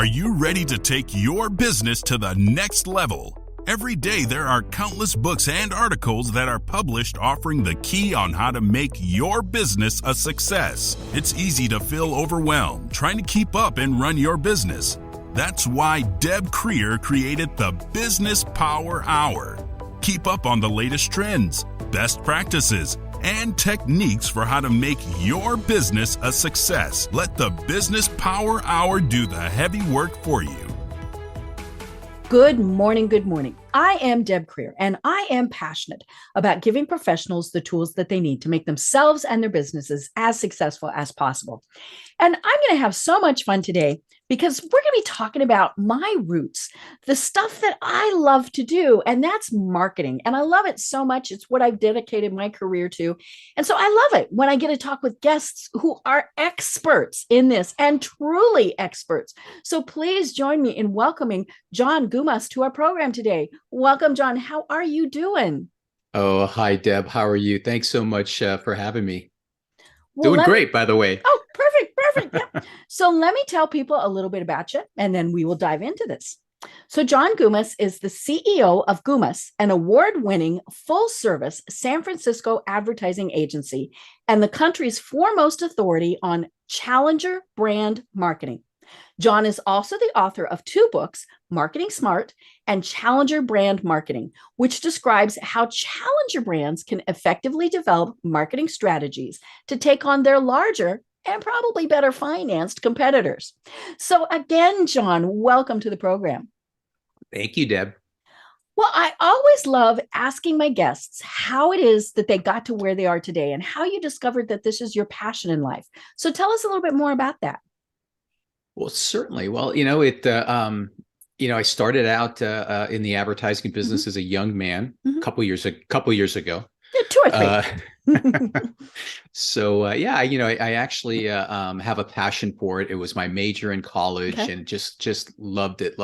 Are you ready to take your business to the next level? Every day there are countless books and articles that are published offering the key on how to make your business a success. It's easy to feel overwhelmed trying to keep up and run your business. That's why Deb Creer created the Business Power Hour. Keep up on the latest trends, best practices, and techniques for how to make your business a success. Let the Business Power Hour do the heavy work for you. Good morning. Good morning. I am Deb Creer, and I am passionate about giving professionals the tools that they need to make themselves and their businesses as successful as possible. And I'm going to have so much fun today because we're going to be talking about my roots, the stuff that I love to do, and that's marketing. And I love it so much. It's what I've dedicated my career to. And so I love it when I get to talk with guests who are experts in this and truly experts. So please join me in welcoming John Gumas to our program today. Welcome, John. How are you doing? Oh, hi, Deb. How are you? Thanks so much for having me. Well, Doing great, by the way. Oh, perfect. Yep. So let me tell people a little bit about you, and then we will dive into this. So John Gumas is the CEO of Gumas, an award-winning full-service San Francisco advertising agency and the country's foremost authority on challenger brand marketing. John is also the author of 2 books, Marketing Smart and Challenger Brand Marketing, which describes how challenger brands can effectively develop marketing strategies to take on their larger and probably better financed competitors. So again, John, welcome to the program. Thank you, Deb. Well, I always love asking my guests how it is that they got to where they are today and how you discovered that this is your passion in life. So tell us a little bit more about that. Well, certainly. Well, I started out in the advertising business as a young man, a couple years ago. Yeah, 2 or 3. I actually have a passion for it. It was my major in college, and just loved it.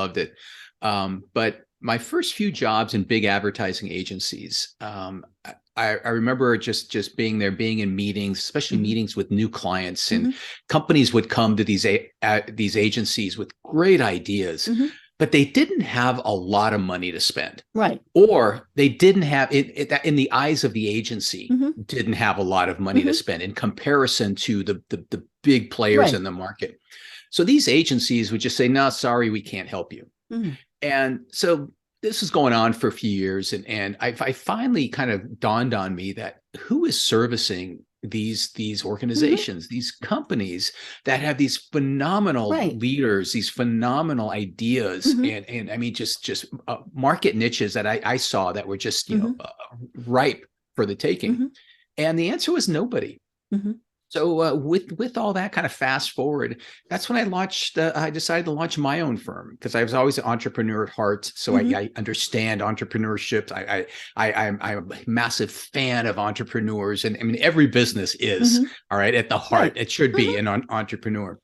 But my first few jobs in big advertising agencies, I remember just being there, being in meetings, especially meetings with new clients, and companies would come to these agencies with great ideas, but they didn't have a lot of money to spend, right? Or they didn't have it in the eyes of the agency, didn't have a lot of money to spend in comparison to the big players in the market. So these agencies would just say, "No, sorry, we can't help you." And so this was going on for a few years, and I finally kind of dawned on me that who is servicing these organizations, these companies that have these phenomenal leaders, these phenomenal ideas, and I mean just market niches that I saw that were just ripe for the taking. And the answer was nobody. So with all that kind of fast forward, that's when I decided to launch my own firm, because I was always an entrepreneur at heart. So I understand entrepreneurship. I'm a massive fan of entrepreneurs. And I mean, every business is, all right, at the heart. It should be an entrepreneur.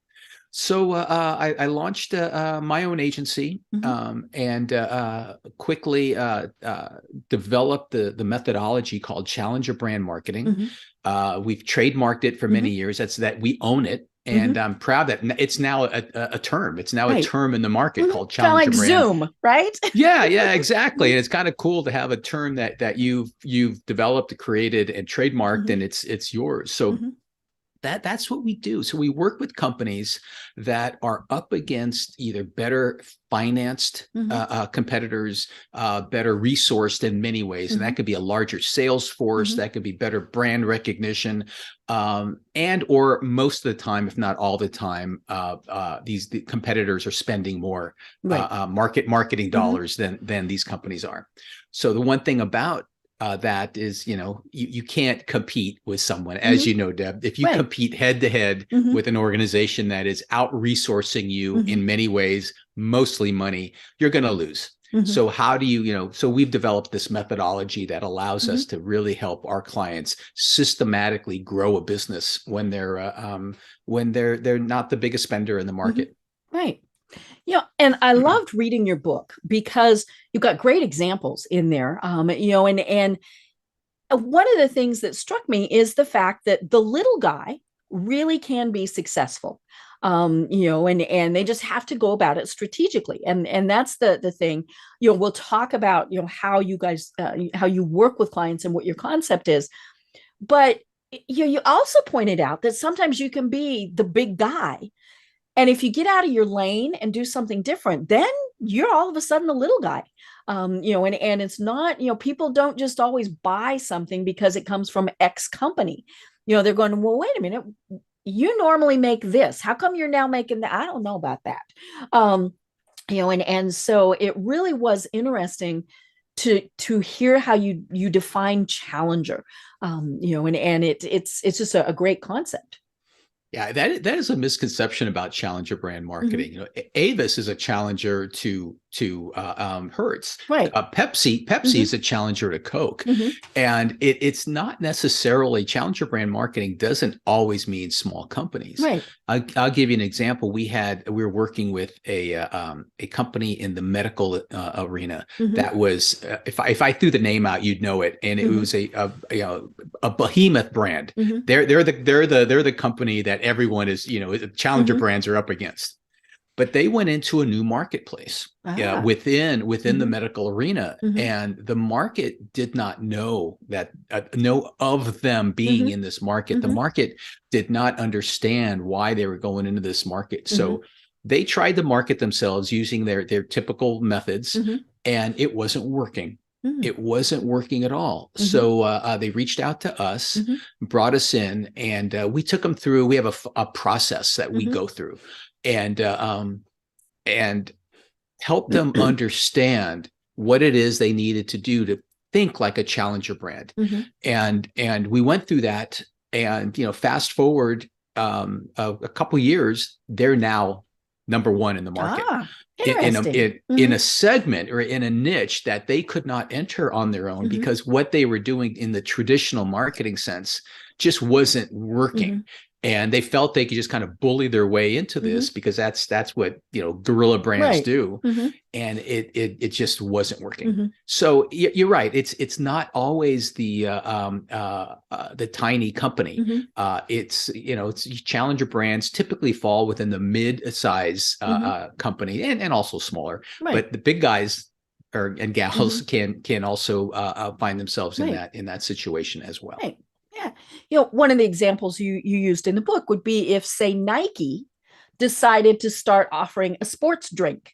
So I launched my own agency and quickly developed the methodology called Challenger Brand Marketing. We've trademarked it for many years. That's that we own it. And I'm proud that it's now a term. It's now a term in the market called Challenger Brand. Kind of like Zoom, right? Yeah, exactly. And it's kind of cool to have a term that you've developed, created, and trademarked, and it's yours. So that's what we do. So we work with companies that are up against either better financed competitors, better resourced in many ways. And that could be a larger sales force, that could be better brand recognition, and or most of the time, if not all the time, the competitors are spending more marketing dollars than these companies are. So the one thing about that is, you can't compete with someone, as you know, Deb. If you compete head to head with an organization that is out resourcing you in many ways, mostly money, you're going to lose. So how do you, so we've developed this methodology that allows us to really help our clients systematically grow a business when they're not the biggest spender in the market. Right. And I loved reading your book because you've got great examples in there, and one of the things that struck me is the fact that the little guy really can be successful. and they just have to go about it strategically. And that's the thing. We'll talk about, how you guys, how you work with clients and what your concept is. But you also pointed out that sometimes you can be the big guy. And if you get out of your lane and do something different, then you're all of a sudden the little guy. And it's not, people don't just always buy something because it comes from X company. They're going, well, wait a minute, you normally make this. How come you're now making that? I don't know about that. And so it really was interesting to hear how you define challenger. And it's just a great concept. Yeah, that is a misconception about challenger brand marketing. Mm-hmm. Avis is a challenger to Hertz. Right. Pepsi Mm-hmm. is a challenger to Coke, Mm-hmm. and it's not necessarily challenger brand marketing doesn't always mean small companies. Right. I'll give you an example. We were working with a company in the medical arena Mm-hmm. that was if I threw the name out, you'd know it, and it Mm-hmm. was a behemoth brand. Mm-hmm. They're the company that everyone is, challenger Mm-hmm. brands are up against. But they went into a new marketplace within Mm-hmm. the medical arena, Mm-hmm. and the market did not know of them being Mm-hmm. in this market. Mm-hmm. The market did not understand why they were going into this market. Mm-hmm. So they tried to market themselves using their typical methods, Mm-hmm. and it wasn't working. Mm-hmm. It wasn't working at all. Mm-hmm. So they reached out to us, Mm-hmm. brought us in, and we took them through. We have a process that we Mm-hmm. go through, and help them understand what it is they needed to do to think like a challenger brand. Mm-hmm. And we went through that, and fast forward a couple years, they're now number one in the market. Interesting. In a segment or in a niche that they could not enter on their own, Mm-hmm. because what they were doing in the traditional marketing sense just wasn't working. Mm-hmm. And they felt they could just kind of bully their way into this, Mm-hmm. because that's what guerrilla brands Right. do. Mm-hmm. And it just wasn't working. Mm-hmm. So you're right. It's not always the tiny company. Mm-hmm. It's challenger brands typically fall within the mid-size Mm-hmm. company and also smaller. Right. But the big guys and gals Mm-hmm. can also find themselves Right. in that situation as well. Right. Yeah. One of the examples you used in the book would be if, say, Nike decided to start offering a sports drink.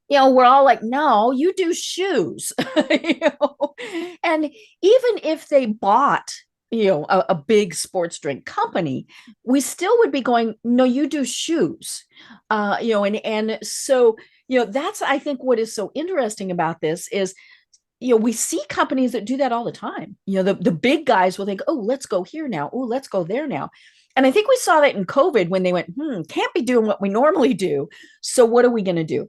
We're all like, no, you do shoes. And even if they bought, a big sports drink company, we still would be going, no, you do shoes. And so, that's, I think, what is so interesting about this is, we see companies that do that all the time. The big guys will think, oh, let's go here now. Oh, let's go there now. And I think we saw that in COVID when they went, can't be doing what we normally do. So what are we going to do?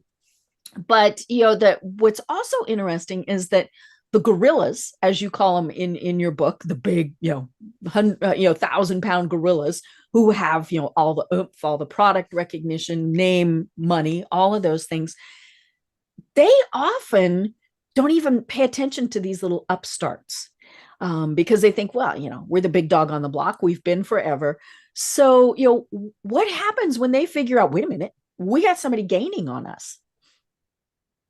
But, that what's also interesting is that the gorillas, as you call them in your book, the big, 1,000-pound gorillas who have, all the oomph, all the product recognition, name, money, all of those things, they often don't even pay attention to these little upstarts because they think, well, we're the big dog on the block. We've been forever. So, what happens when they figure out, wait a minute, we got somebody gaining on us?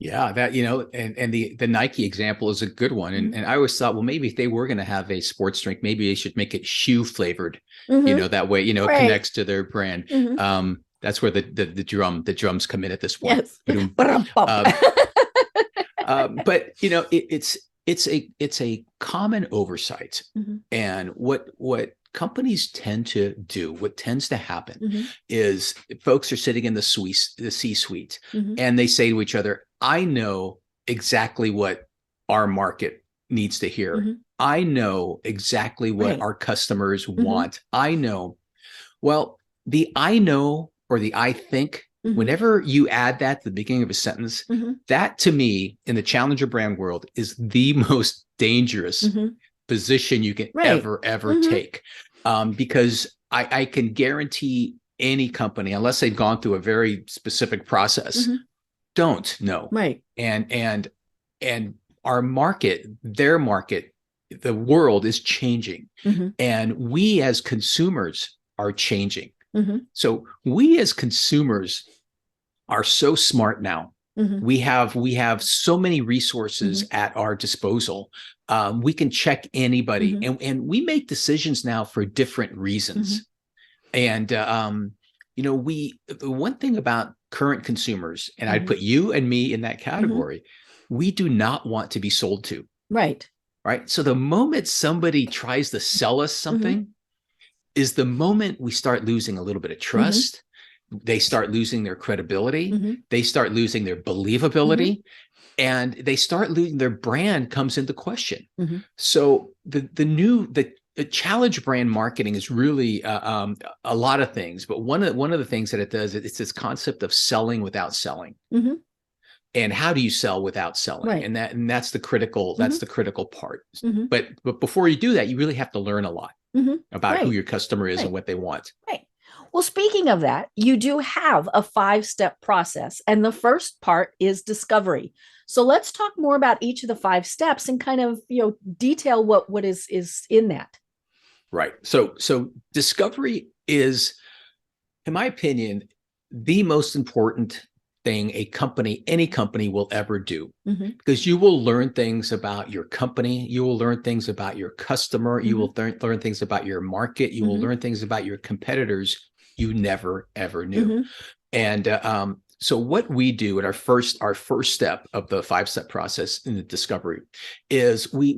Yeah, that, and the Nike example is a good one. And I always thought, well, maybe if they were going to have a sports drink, maybe they should make it shoe flavored, Mm-hmm. that way, it Right. connects to their brand. Mm-hmm. That's where the drums come in at this point. Yes. But it's a common oversight. Mm-hmm. And what companies tend to do, what tends to happen Mm-hmm. is folks are sitting in the C-suite, Mm-hmm. and they say to each other, I know exactly what our market needs to hear. Mm-hmm. I know exactly what Right. our customers Mm-hmm. want. I know. Well, the I know or the I think, Mm-hmm. whenever you add that to the beginning of a sentence, Mm-hmm. that to me in the challenger brand world is the most dangerous Mm-hmm. position you can Right. ever Mm-hmm. take. Because I can guarantee any company, unless they've gone through a very specific process, Mm-hmm. don't know. Right. And our market, their market, the world is changing. Mm-hmm. And we as consumers are changing. So we as consumers are so smart now. We have so many resources at our disposal. We can check anybody, and we make decisions now for different reasons. And the one thing about current consumers, and I'd put you and me in that category, we do not want to be sold to. Right. Right. So the moment somebody tries to sell us something is the moment we start losing a little bit of trust. They start losing their credibility. They start losing their believability, and they start losing their brand comes into question. So the challenge brand marketing is really a lot of things, but one of the things that it does, it's this concept of selling without selling. And how do you sell without selling? Right. And that's the critical part. But before you do that, you really have to learn a lot about who your customer is and what they want. Right. Well, speaking of that, you do have a 5-step process, and the first part is discovery. So let's talk more about each of the 5 steps and kind of, detail what is in that. Right. So discovery is, in my opinion, the most important thing any company will ever do, because you will learn things about your company, you will learn things about your customer, you will learn things about your market, you will learn things about your competitors you never ever knew. And so what we do at our first step of the 5-step process in the discovery is we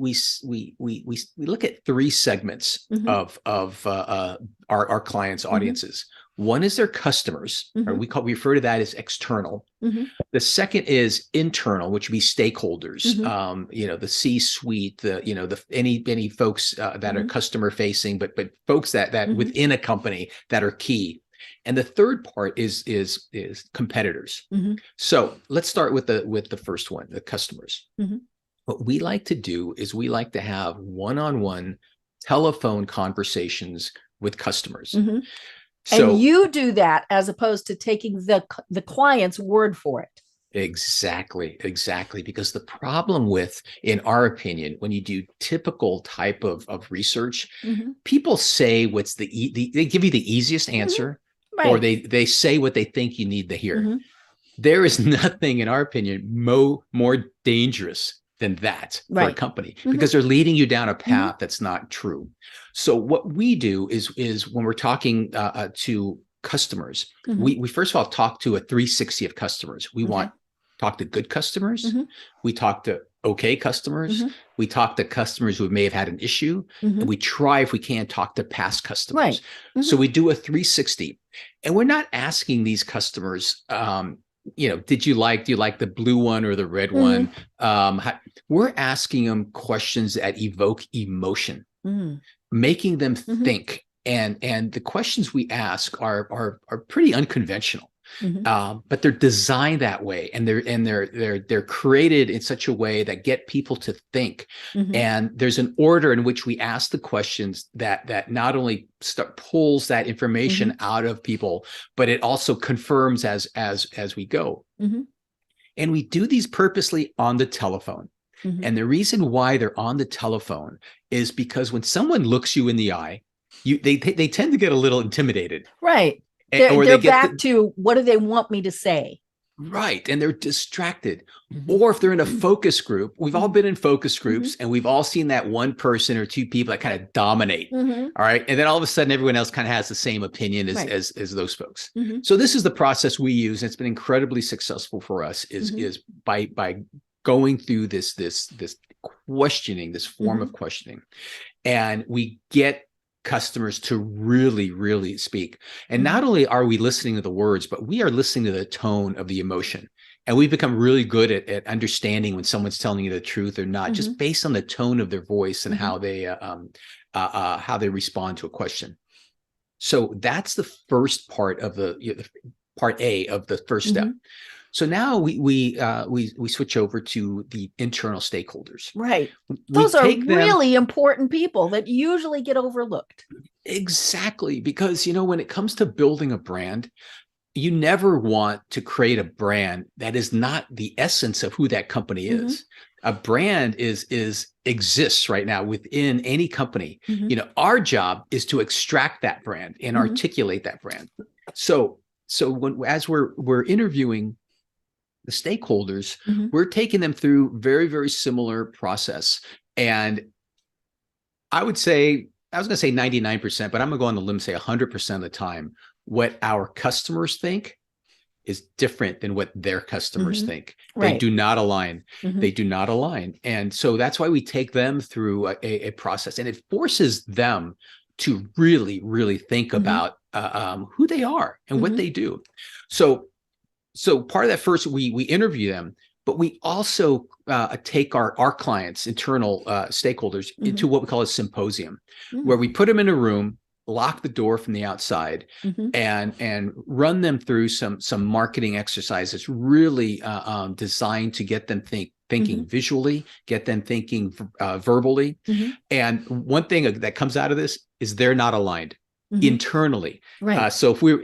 look at 3 segments of our clients' audiences. One is their customers, or we refer to that as external. The second is internal, which would be stakeholders, the C-suite, any folks that are customer facing, but folks that within a company that are key. And the third part is competitors. So let's start with the first one, the customers. What we like to do is we like to have one-on-one telephone conversations with customers. So, and you do that as opposed to taking the client's word for it. Exactly. Because the problem in our opinion, when you do typical type of research, people say they give you the easiest answer, or they say what they think you need to hear. There is nothing, in our opinion, more dangerous than that for a company, because they're leading you down a path that's not true. So what we do is when we're talking to customers, we first of all talk to a 360 of customers. We want talk to good customers. We talk to okay customers. We talk to customers who may have had an issue, and we try, if we can, talk to past customers. So we do a 360, and we're not asking these customers, do you like the blue one or the red one? We're asking them questions that evoke emotion, making them think. And the questions we ask are pretty unconventional, but they're designed that way, and they're created in such a way that get people to think. And there's an order in which we ask the questions that not only pulls that information out of people, but it also confirms as we go. And we do these purposely on the telephone. And the reason why they're on the telephone is because when someone looks you in the eye, they tend to get a little intimidated. Right. They're back to, what do they want me to say? Right. And they're distracted. Or if they're in a focus group, we've all been in focus groups, and we've all seen that one person or 2 people that kind of dominate. All right. And then all of a sudden, everyone else kind of has the same opinion as those folks. So this is the process we use. And it's been incredibly successful for us is by going through this questioning, this form of questioning. And we get customers to really, really speak. And not only are we listening to the words, but we are listening to the tone of the emotion. And we've become really good at understanding when someone's telling you the truth or not, just based on the tone of their voice and how they respond to a question. So that's the first part of the part A of the first step. So now we switch over to the internal stakeholders. Right. Those are really important people that usually get overlooked. Exactly. Because, when it comes to building a brand, you never want to create a brand that is not the essence of who that company is. A brand exists right now within any company. Mhm. Our job is to extract that brand and Mhm. articulate that brand. So as we're interviewing the stakeholders, Mhm. we're taking them through very, very similar process. And I was going to say 99%, but I'm going to go on the limb and say 100% of the time, what our customers think is different than what their customers Mhm. think. They Right. do not align. Mhm. They do not align. And so that's why we take them through a process, and it forces them to really, really think Mhm. about who they are and what Mhm. they do. So part of that, first we interview them, but we also take our clients, internal stakeholders, into Mhm. what we call a symposium, Mhm. where we put them in a room, lock the door from the outside, Mhm. and run them through some marketing exercises, really designed to get them thinking Mhm. visually, get them thinking verbally. Mhm. And one thing that comes out of this is they're not aligned Mhm. internally. Right. So if we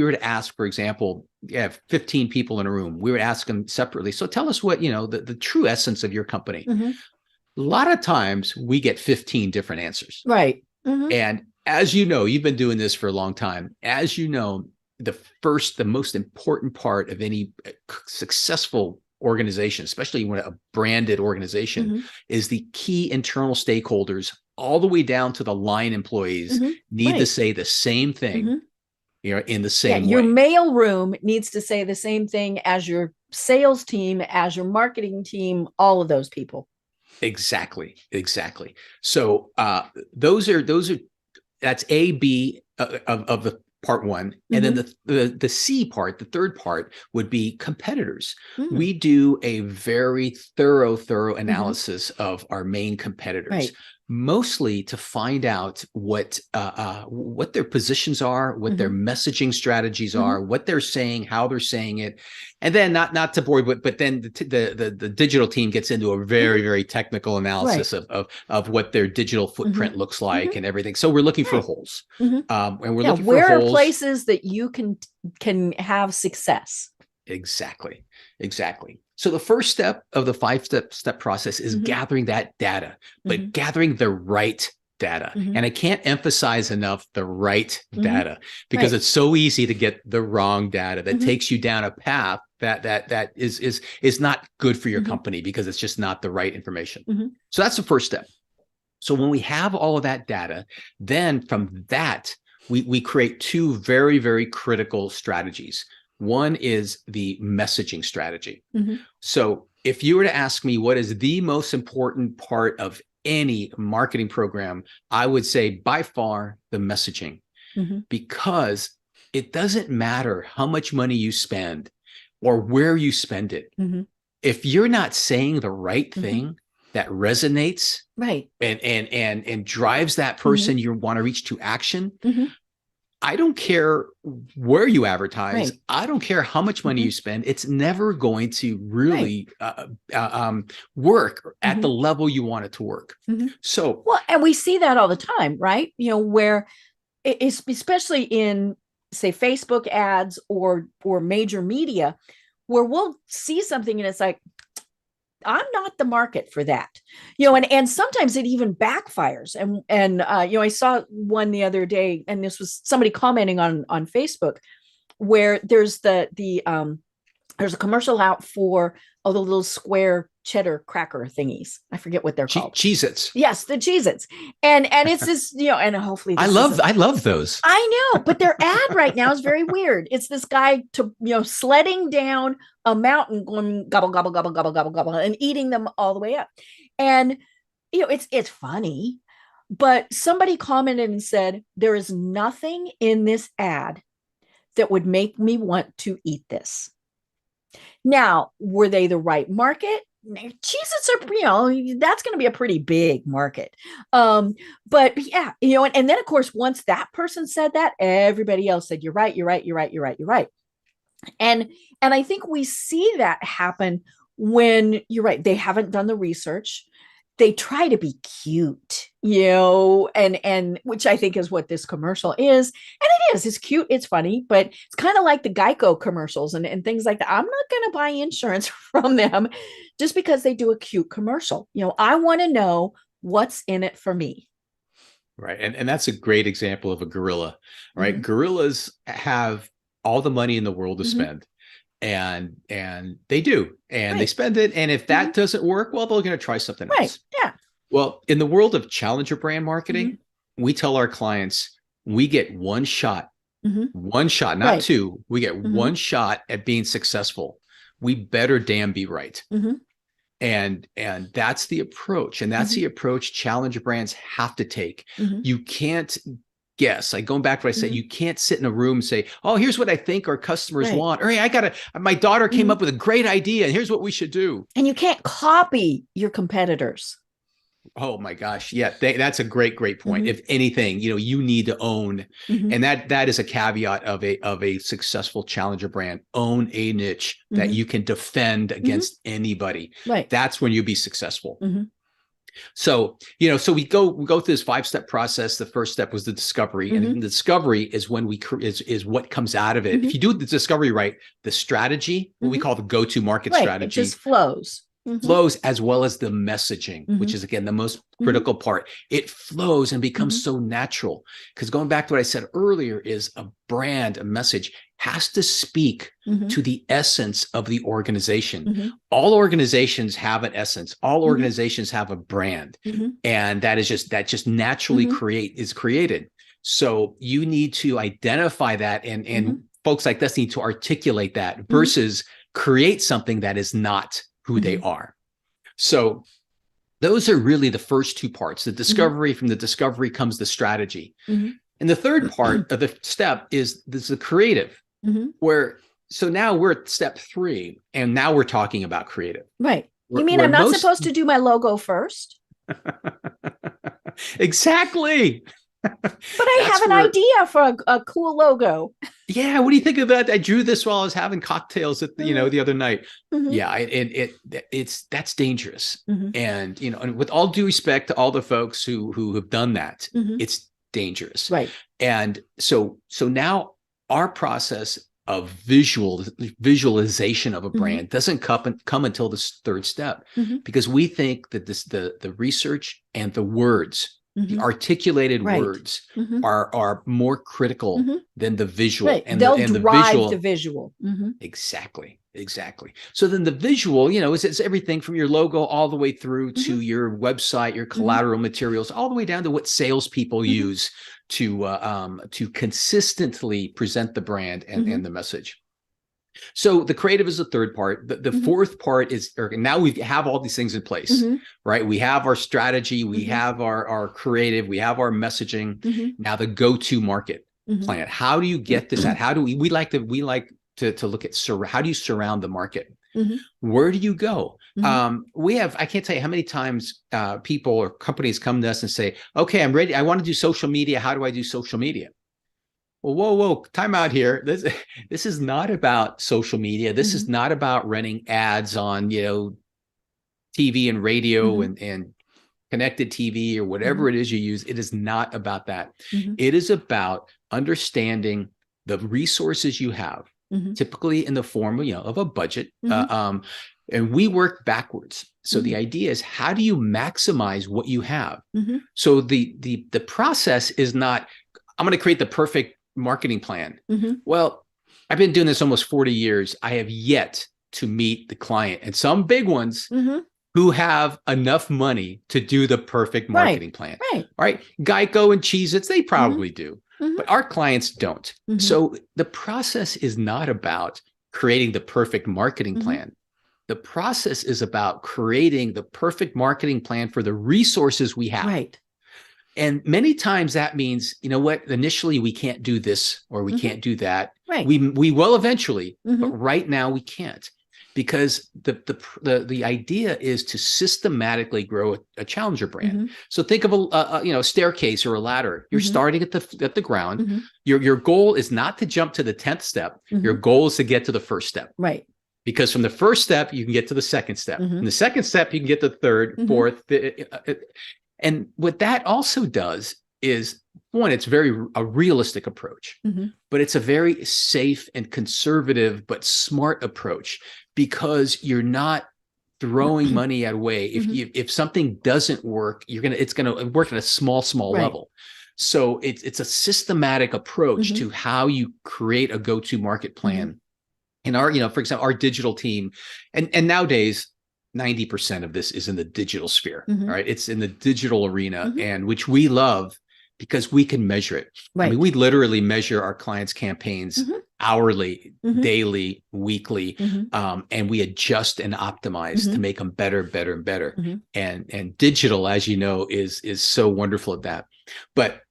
were to ask, for example, you have 15 people in a room, we would ask them separately. So tell us what, the true essence of your company. Mhm. A lot of times we get 15 different answers. Right. Mhm. And as you know, you've been doing this for a long time. As you know, the most important part of any successful organization, especially when a branded organization, Mhm. is the key internal stakeholders, all the way down to the line employees, Mhm. need to Right. say the same thing, Mhm. in the Yeah, same your way. mail room needs to say the same thing as your sales team, as your marketing team, all of those people. Exactly. So those are that's A, B of the part one. And then Mhm. the C part, the third part, would be competitors. Mm. We do a very thorough Mhm. analysis of our main competitors, Right. mostly to find out what their positions are, what their Mhm. messaging strategies Mhm. are, what they're saying, how they're saying it. And then not to bore you, but then the digital team gets into a Mhm. very, very technical Right. analysis of what their digital Mhm. footprint looks like Mhm. and everything. So we're looking for Right. holes, Mhm. and we're Yeah, looking for where are holes. places that you can have success? Exactly. So the first step of the five-step process is Mhm. gathering that data, but Mhm. gathering the right data. Mhm. And I can't emphasize enough the right Mhm. data, because Right. it's so easy to get the wrong data that Mhm. takes you down a path that is not good for your Mhm. company, because it's just not the right information. Mhm. So that's the first step. So when we have all of that data, then from that, we create two very, very critical strategies. One is the messaging strategy. Mhm. So if you were to ask me what is the most important part of any marketing program, I would say by far the messaging, Mhm. because it doesn't matter how much money you spend or where you spend it. Mhm. If you're not saying the right Mhm. thing that resonates Right. and drives that Mhm. person you want to reach to action, Mhm. I don't care where you advertise. Right. I don't care how much money you Mhm. spend. It's never going to Right. really work at the Mhm. level you want it to work. Mhm. So, Well, and we see that all the time, right? Where it's especially in, say, Facebook ads or major media, where we'll see something and it's like, I'm not the market for that, and sometimes it even backfires. And I saw one the other day, and this was somebody commenting on Facebook, where there's a commercial out for the little square cheddar cracker thingies. I forget what they're called. Cheez-Its. Yes, the Cheez-Its. And it's this, and hopefully I this love isn't. I love those. I know, but their ad right now is very weird. It's this guy sledding down a mountain, going gobble gobble gobble gobble gobble gobble, and eating them all the way up. And it's funny, but somebody commented and said there is nothing in this ad that would make me want to eat this. Now, were they the right market? Cheez-Its are, that's going to be a pretty big market. But yeah, and then of course, once that person said that, everybody else said, you're right, you're right, you're right, you're right, you're right. And I think we see that happen when you're right, they haven't done the research. they try to be cute, and which I think is what this commercial is. And it is, it's cute, it's funny, but it's kind of like the Geico commercials and things like that. I'm not going to buy insurance from them just because they do a cute commercial. I want to know what's in it for me. Right. And that's a great example of a gorilla, right? Mm-hmm. Gorillas have all the money in the world to mm-hmm. spend. And they do, and they spend it. And if that mm-hmm. doesn't work, well, they're going to try something else. Yeah. Well, in the world of challenger brand marketing, mm-hmm. we tell our clients, we get one shot, not two. We get mm-hmm. one shot at being successful. We better damn be right. Mm-hmm. And that's the approach. And that's mm-hmm. the approach challenger brands have to take. Mm-hmm. You can't guess. Like going back to what I said, mm-hmm. you can't sit in a room and say, oh, here's what I think our customers want. Or, hey, my daughter came mm-hmm. up with a great idea and here's what we should do. And you can't copy your competitors. Oh my gosh. Yeah. That's a great point. Mm-hmm. If anything, you need to own, mm-hmm. and that is a caveat of a successful challenger brand. Own a niche mm-hmm. that you can defend against mm-hmm. anybody. Right. That's when you'll be successful. Mm-hmm. So, so we go through this 5-step process. The first step was the discovery, mm-hmm. and the discovery is when is what comes out of it. Mm-hmm. If you do the discovery right, the strategy, what mm-hmm. we call the go-to market strategy, it just flows. Mm-hmm. Flows, as well as the messaging, mm-hmm. which is, again, the most critical mm-hmm. part. It flows and becomes mm-hmm. so natural. Because going back to what I said earlier, is a brand, a message has to speak mm-hmm. to the essence of the organization. Mm-hmm. All organizations have an essence. All mm-hmm. organizations have a brand. Mm-hmm. And that just naturally mm-hmm. is created. So you need to identify that, and mm-hmm. folks like this need to articulate that versus mm-hmm. create something that is not who mm-hmm. they are. So those are really the first two parts. The discovery, mm-hmm. from the discovery comes the strategy. Mm-hmm. And the third part of the step is the creative, mm-hmm. So now we're at step 3, and now we're talking about creative. Right. You mean I'm not supposed to do my logo first? Exactly. But I have an idea for a cool logo. Yeah, what do you think of that? I drew this while I was having cocktails at the other night. Mm-hmm. Yeah, that's dangerous. Mm-hmm. And and with all due respect to all the folks who have done that, mm-hmm. it's dangerous. Right. And so now our process of visualization of a brand mm-hmm. doesn't come until this third step, mm-hmm. because we think that the research and the words, mm-hmm. the articulated words mm-hmm. are more critical mm-hmm. than the visual. Right. And they'll drive the visual. Mm-hmm. Exactly. So then the visual, it's everything from your logo all the way through mm-hmm. to your website, your collateral mm-hmm. materials, all the way down to what salespeople mm-hmm. use to consistently present the brand and the message. So the creative is the third part. The mm-hmm. fourth part is, now we have all these things in place, mm-hmm. right? We have our strategy, we mm-hmm. have our creative, we have our messaging. Mm-hmm. Now the go-to market mm-hmm. plan. How do you get this out? How do we like to look at how do you surround the market? Mm-hmm. Where do you go? Mm-hmm. I can't tell you how many times people or companies come to us and say, okay, I'm ready. I want to do social media. How do I do social media? Well, whoa, time out here. This is not about social media. This mm-hmm. is not about running ads on, TV and radio mm-hmm. and connected TV or whatever mm-hmm. it is you use. It is not about that. Mm-hmm. It is about understanding the resources you have, mm-hmm. typically in the form of a budget. Mm-hmm. And we work backwards. So mm-hmm. the idea is, how do you maximize what you have? Mm-hmm. So the process is not, I'm going to create the perfect marketing plan. Mm-hmm. Well, I've been doing this almost 40 years. I have yet to meet the client, and some big ones mm-hmm. who have enough money to do the perfect marketing plan. Right. Geico and Cheez-Its, they probably mm-hmm. do, mm-hmm. but our clients don't. Mm-hmm. So the process is not about creating the perfect marketing mm-hmm. plan. The process is about creating the perfect marketing plan for the resources we have. Right. And many times that means, initially we can't do this or we mm-hmm. can't do that. Right. We will eventually, mm-hmm. but right now we can't, because the idea is to systematically grow a challenger brand. Mm-hmm. So think of a staircase or a ladder. You're mm-hmm. starting at the ground. Mm-hmm. Your goal is not to jump to the 10th step. Mm-hmm. Your goal is to get to the first step. Right. because from the first step, you can get to the second step. Mhm. From the second step, you can get the third, Mhm. fourth. And what that also does is, one, it's a realistic approach, Mhm. but it's a very safe and conservative but smart approach, because you're not throwing money away. If something doesn't work, it's gonna work at a small Right. level. So it's a systematic approach Mhm. to how you create a go-to market plan. And for example, our digital team, and nowadays 90% of this is in the digital sphere. Mhm. All right. It's in the digital arena, Mhm. and which we love because we can measure it. I mean, Right. we literally measure our clients' campaigns Mhm. hourly, Mhm. daily, weekly, Mhm. and we adjust and optimize to Mhm. make them better, better, and better. Mhm. And digital, as you know, is so wonderful at that. But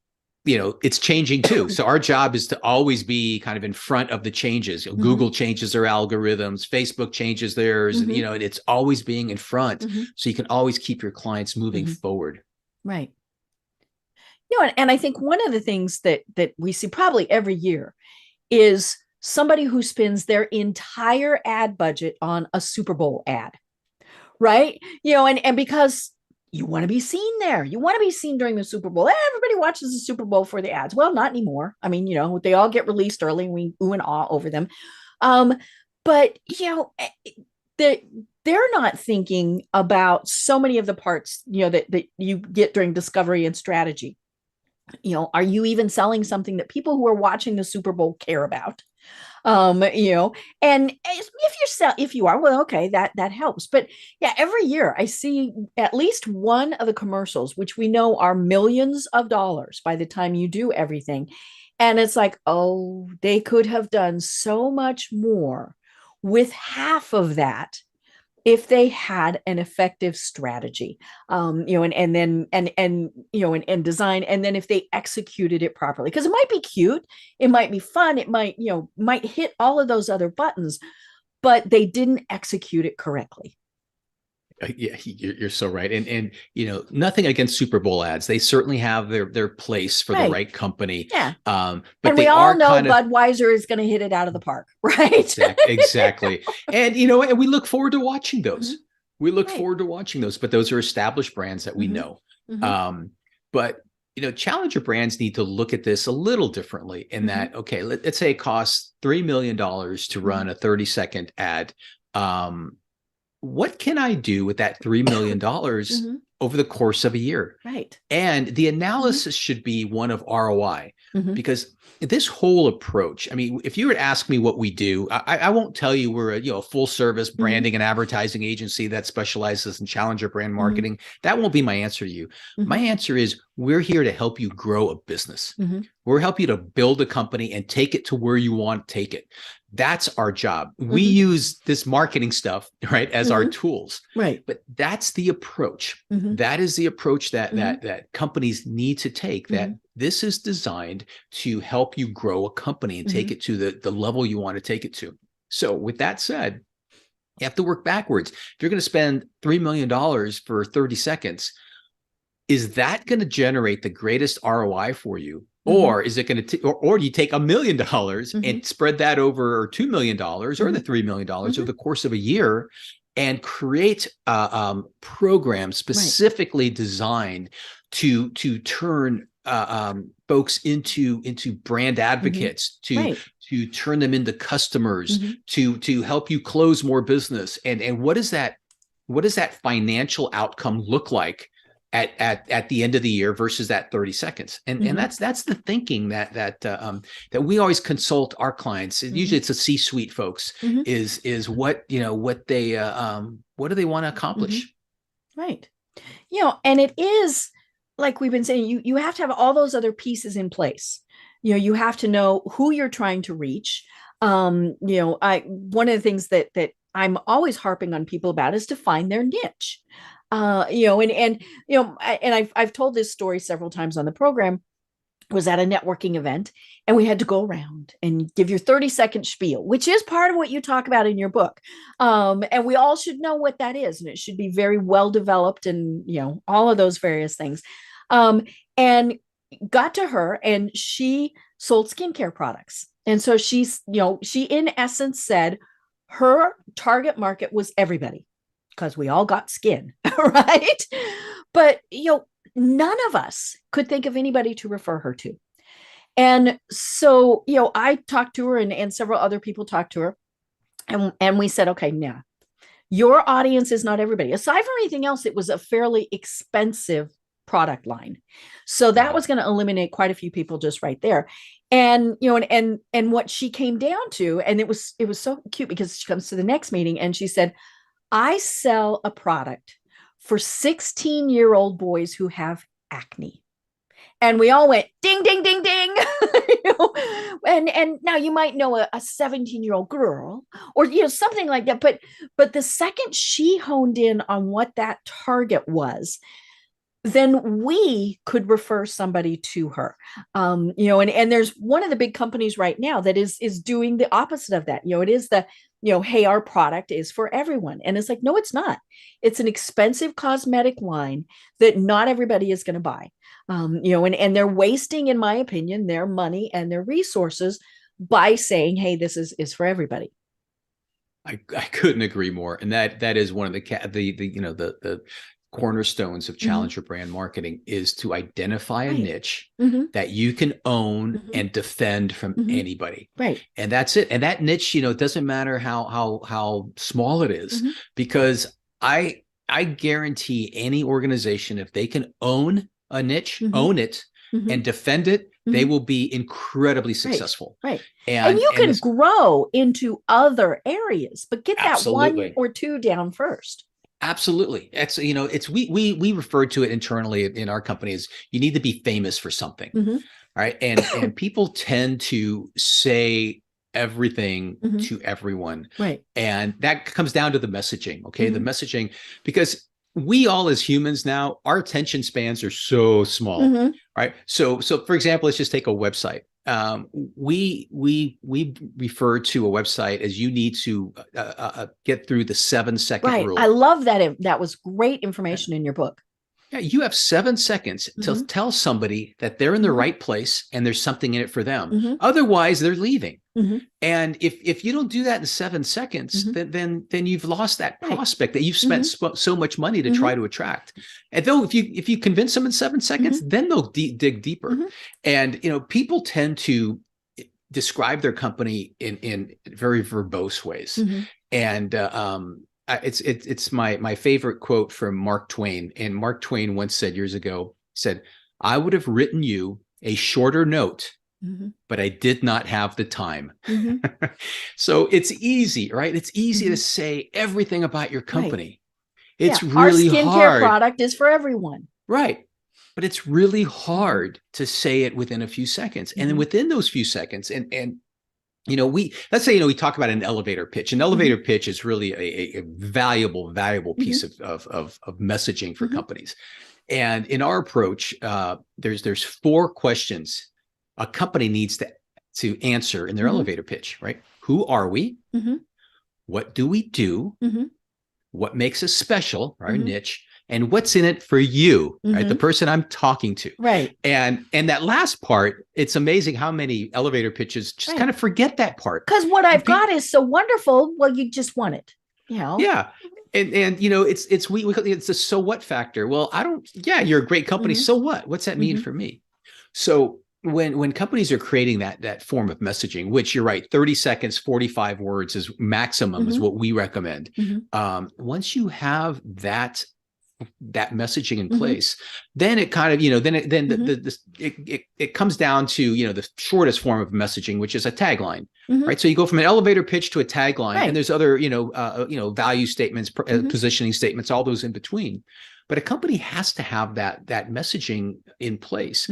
it's changing too. So our job is to always be kind of in front of the changes. Mhm. Google changes their algorithms, Facebook changes theirs, Mhm. and it's always being in front. Mhm. So you can always keep your clients moving Mhm. forward. Right. And I think one of the things that we see probably every year is somebody who spends their entire ad budget on a Super Bowl ad, right? And because you want to be seen there, you want to be seen during the Super Bowl. Everybody watches the Super Bowl for the ads. Well, not anymore. I mean, they all get released early and we ooh and ah over them. But they're not thinking about so many of the parts, that you get during discovery and strategy. Are you even selling something that people who are watching the Super Bowl care about? And if you are, well, okay, that helps. But yeah, every year I see at least one of the commercials, which we know are millions of dollars by the time you do everything. And it's like, oh, they could have done so much more with half of that if they had an effective strategy, and then and design, and then if they executed it properly, because it might be cute, it might be fun, it might hit all of those other buttons, but they didn't execute it correctly. Yeah, you're so right. And nothing against Super Bowl ads. They certainly have their place for the Right. right company. Yeah. But And they we all are know kind of Budweiser is going to hit it out of the park, right? exactly. And and we look forward to watching Mhm. those. We look Right. forward to watching those, but those are established brands that we Mhm. know. Mhm. But challenger brands need to look at this a little differently in that, okay, let's say it costs $3 million to run a 30-second ad. What can I do with that $3 million over the course of a year? Right. And the analysis should be one of ROI, Mhm. because this whole approach, I mean, if you were to ask me what we do, I won't tell you we're a full service branding and advertising agency that specializes in challenger brand marketing. That won't be my answer to you. My answer is, we're here to help you grow a business. We're help you to build a company and take it to where you want to take it. That's our job. We use this marketing stuff, right, as our tools. Right. But that's the approach. That is the approach that companies need to take, that this is designed to help you grow a company and take it to the level you want to take it to. So with that said, you have to work backwards. If you're going to spend $3 million for 30 seconds, is that going to generate the greatest ROI for you? Or is it going to, or do you take $1 million and spread that over, or $2 million or the $3 million over the course of a year, and create a program specifically designed to turn folks into brand advocates, to turn them into customers, to help you close more business? And what does that financial outcome look like at the end of the year versus that 30 seconds? And that's the thinking that we always consult our clients. Usually it's a C-suite folks, is what what they what do they want to accomplish? Right. And it is, like we've been saying, you have to have all those other pieces in place. You have to know who you're trying to reach. One of the things that I'm always harping on people about is to find their niche. I've told this story several times on the program. Was at a networking event, and we had to go around and give your 30-second spiel, which is part of what you talk about in your book. And we all should know what that is, and it should be very well developed, and all of those various things. And got to her, and she sold skincare products. And so she in essence said, Her target market was everybody because we all got skin, right? But, none of us could think of anybody to refer her to. And so, I talked to her and several other people talked to her. And we said, okay, now your audience is not everybody. Aside from anything else, it was a fairly expensive product line. So that was going to eliminate quite a few people just right there. And, and what she came down to, and it was so cute because she comes to the next meeting and she said, I sell a product for 16-year-old boys who have acne. And we all went ding, ding, ding, ding. And now you might know a 17-year-old girl or something like that. But the second she honed in on what that target was, then we could refer somebody to her. And there's one of the big companies right now that is doing the opposite of that. It is the, hey, our product is for everyone. And it's like, no, it's not. It's an expensive cosmetic line that not everybody is going to buy. And they're wasting, in my opinion, their money and their resources by saying, hey, this is for everybody. I couldn't agree more. And that is one of the cornerstones of challenger brand marketing is to identify a niche that you can own and defend from anybody. Right. And that's it. And that niche, it doesn't matter how small it is, because I guarantee any organization, if they can own a niche, own it and defend it, they will be incredibly successable. Right. And you can grow into other areas, but get that one or two down first. Absolutely. It's, we refer to it internally in our company as you need to be famous for something. Right. And people tend to say everything to everyone. Right. And that comes down to the messaging. Okay. The messaging, because we all as humans now, our attention spans are so small. Right. So for example, let's just take a website. We refer to a website as you need to get through the 7-second rule. I love that. That was great information in your book. Yeah, you have 7 seconds to tell somebody that they're in the right place and there's something in it for them. Otherwise, they're leaving. And if you don't do that in 7 seconds, then you've lost that prospect that you've spent so much money to try to attract. And though if you convince them in 7 seconds, then they'll dig deeper. And people tend to describe their company in very verbose ways. And it's my favorite quote from Mark Twain. And Mark Twain once said years ago, said, I would have written you a shorter note, but I did not have the time. So it's easy, right? It's easy to say everything about your company. It's really hard. Our skincare product is for everyone. Right. But it's really hard to say it within a few seconds. And then within those few seconds, and let's say, we talk about an elevator pitch. An elevator pitch is really a valuable piece of messaging for companies. And in our approach, there's 4 questions a company needs to answer in their elevator pitch, right? Who are we? What do we do? What makes us special, our niche? And what's in it for you, right? The person I'm talking to. Right. And that last part, it's amazing how many elevator pitches just kind of forget that part. Because what I've got is so wonderful. Well, you just want it. Yeah. And it's the so what factor. Well, you're a great company. So what? What's that mean for me? So when companies are creating that form of messaging, which you're right, 30 seconds, 45 words is maximum is what we recommend. Once you have that messaging in place, then it kind of, it comes down to, the shortest form of messaging, which is a tagline, right? So you go from an elevator pitch to a tagline, and there's other, value statements, positioning statements, all those in between. But a company has to have that messaging in place,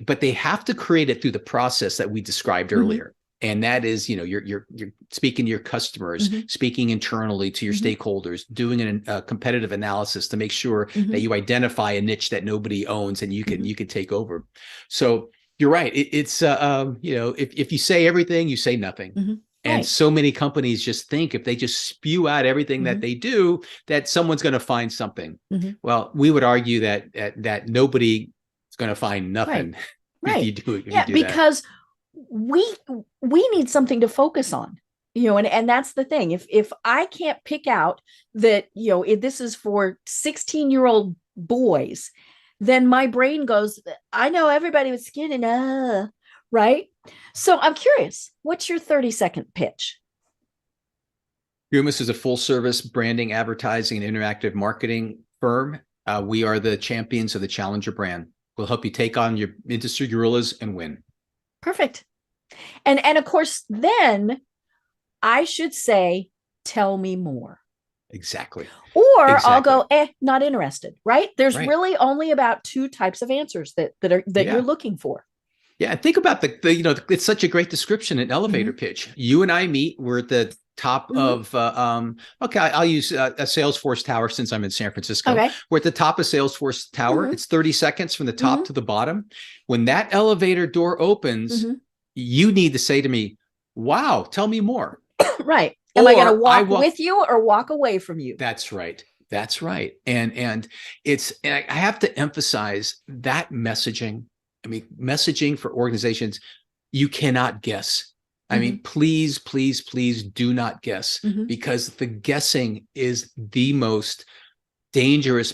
but they have to create it through the process that we described earlier. And that is, you're speaking to your customers, speaking internally to your stakeholders, doing a competitive analysis to make sure that you identify a niche that nobody owns and you can take over. So you're right. It's if you say everything, you say nothing. And so many companies just think if they just spew out everything that they do, that someone's going to find something. Well, we would argue that nobody is going to find nothing if you do it. Because we need something to focus on. And that's the thing. If I can't pick out that, if this is for 16-year-old boys, then my brain goes, I know everybody with skin and right. So I'm curious, what's your 30-second pitch? Gumas is a full service branding, advertising, and interactive marketing firm. We are the champions of the challenger brand. We'll help you take on your industry gorillas and win. Perfect. And of course, then I should say, tell me more. Exactly. Or exactly. I'll go, not interested, right? There's right. really only about 2 types of answers that you're looking for. Yeah. Think about it's such a great description, an elevator pitch. You and I meet, we're at the top of, okay, I'll use a Salesforce tower since I'm in San Francisco. Okay. We're at the top of Salesforce tower. It's 30 seconds from the top to the bottom. When that elevator door opens, you need to say to me, wow, tell me more. Right. Am I going to walk with you or walk away from you? That's right. That's right. And I have to emphasize that messaging. I mean, messaging for organizations, you cannot guess. I mean, please, please, please do not guess, because the guessing is the most dangerous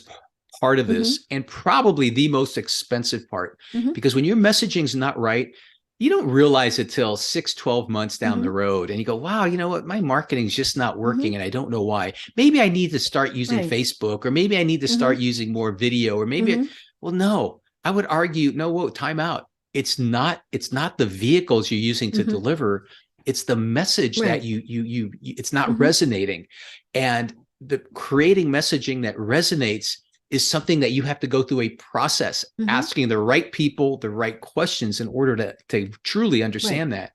part of this and probably the most expensive part. Because when your messaging's not right, you don't realize it till 6-12 months down the road. And you go, wow, you know what? My marketing's just not working and I don't know why. Maybe I need to start using Facebook, or maybe I need to start using more video, or maybe, well, no, I would argue, no, whoa, time out. It's not the vehicles you're using to deliver. It's the message that it's not resonating. And the creating messaging that resonates is something that you have to go through a process, asking the right people the right questions in order to truly understand that.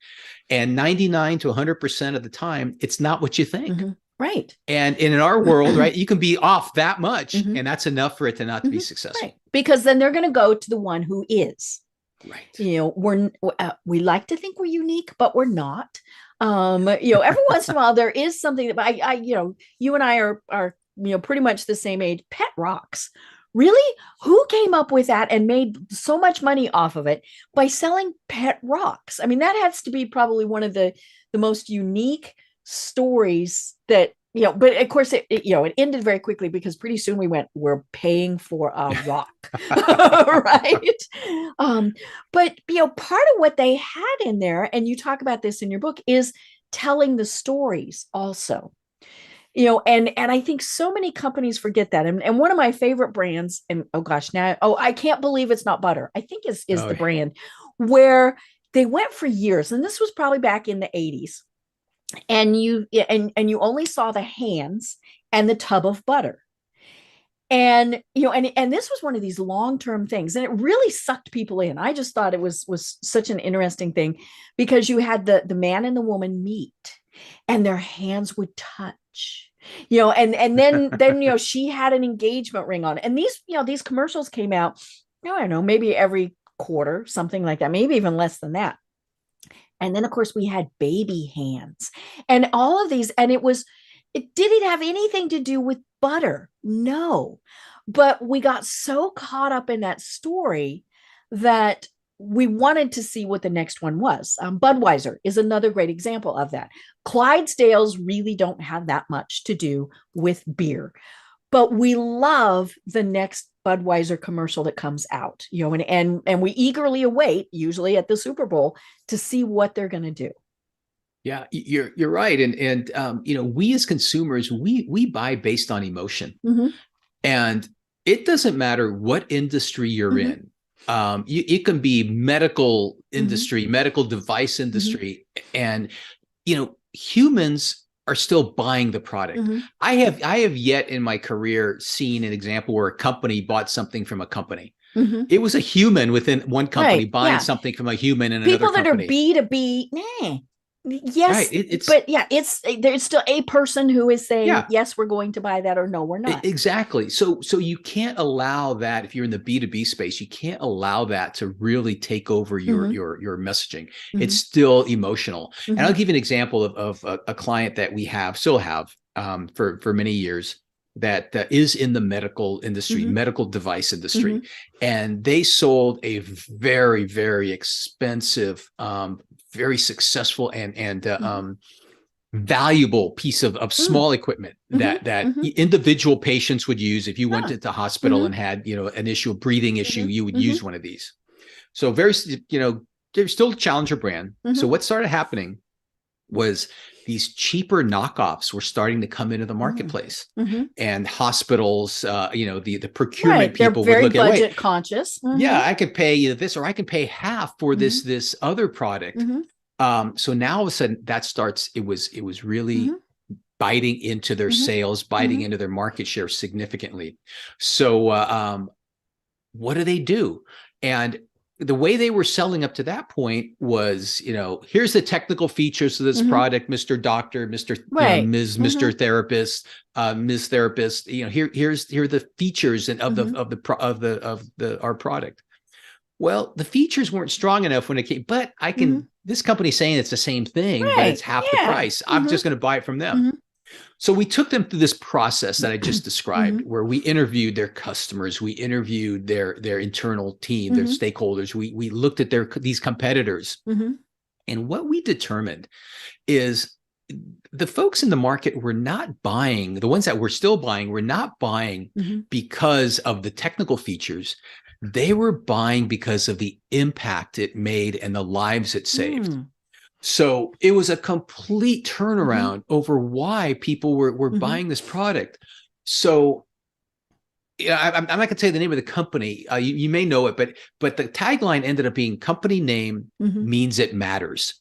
And 99 to 100% of the time, it's not what you think. Right. And in our world, right, you can be off that much, and that's enough for it to not be successful. Right. Because then they're going to go to the one who is. Right. We like to think we're unique, but we're not. Every once in a while there is something that you and I are pretty much the same age. Pet rocks. Really? Who came up with that and made so much money off of it by selling pet rocks? I mean, that has to be probably one of the most unique stories that, but of course it ended very quickly, because pretty soon we're paying for a rock. Right. But part of what they had in there, and you talk about this in your book, is telling the stories also. And I think so many companies forget that. And one of my favorite brands, and I can't believe it's not butter, I think is the brand, where they went for years, and this was probably back in the 80s. And you only saw the hands and the tub of butter. And this was one of these long-term things, and it really sucked people in. I just thought it was such an interesting thing, because you had the man and the woman meet, and their hands would touch, and then she had an engagement ring on. And these commercials came out, I don't know, maybe every quarter, something like that, maybe even less than that. And then, of course, we had baby hands and all of these. And it didn't have anything to do with butter. No. But we got so caught up in that story that we wanted to see what the next one was. Budweiser is another great example of that. Clydesdales really don't have that much to do with beer, but we love the next Budweiser commercial that comes out, and we eagerly await, usually at the Super Bowl, to see what they're going to do. Yeah, you're right. And we as consumers, we buy based on emotion, and it doesn't matter what industry you're in. It can be medical industry, medical device industry, and humans are still buying the product. I have yet in my career seen an example where a company bought something from a company. It was a human within one company buying something from a human in another company. People that are B2B, nah. Yes, there's still a person who is saying, yes, we're going to buy that, or no, we're not. Exactly. So you can't allow that. If you're in the B2B space, you can't allow that to really take over your messaging. It's still emotional. And I'll give you an example of a client that we still have for many years that is in the medical industry, medical device industry. And they sold a very, very expensive, very successful and valuable piece of small equipment that individual patients would use. If you went to the hospital and had, an issue, a breathing issue, you would use one of these. So very, they're still a challenger brand. So what started happening was these cheaper knockoffs were starting to come into the marketplace, and hospitals, the procurement people they're very would look budget at, conscious. yeah, I could pay you this, or I can pay half for this other product. So now all of a sudden it was really biting into their sales, biting into their market share significantly. So what do? And the way they were selling up to that point was, here's the technical features of this product, Mr. Doctor, Mr. Ms. Mr. Therapist, Ms. Therapist. Here are the features of our product. Well, the features weren't strong enough when it came, but I can. This company's saying it's the same thing, but it's half the price. I'm just going to buy it from them. So we took them through this process that I just described, where we interviewed their customers, we interviewed their internal team, their stakeholders. We looked at these competitors, and what we determined is the folks in the market were not buying. The ones that were still buying were not buying because of the technical features. They were buying because of the impact it made and the lives it saved. So it was a complete turnaround over why people were buying this product. So I'm not going to say the name of the company. You may know it, but the tagline ended up being company name means it matters.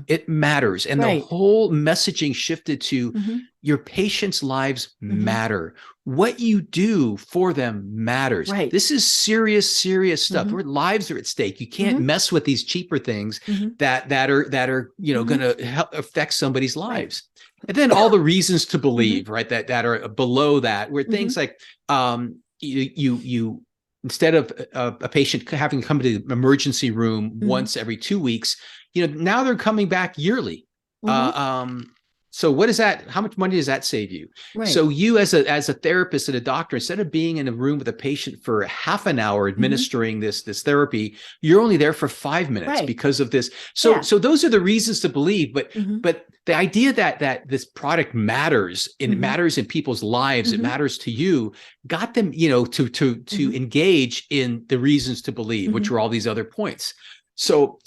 It matters. And the whole messaging shifted to your patients' lives matter. What you do for them matters. This is serious stuff. Their lives are at stake. You can't mess with these cheaper things that are going to affect somebody's lives. And then all the reasons to believe, right, that are below that, were things like you instead of a patient having to come to the emergency room once every 2 weeks, now they're coming back yearly. So what is that? How much money does that save you? So you as a therapist and a doctor, instead of being in a room with a patient for half an hour administering this therapy, you're only there for 5 minutes because of this. So those are the reasons to believe. But the idea that this product matters, and it matters in people's lives, it matters to you, got them, to engage in the reasons to believe, which were all these other points. So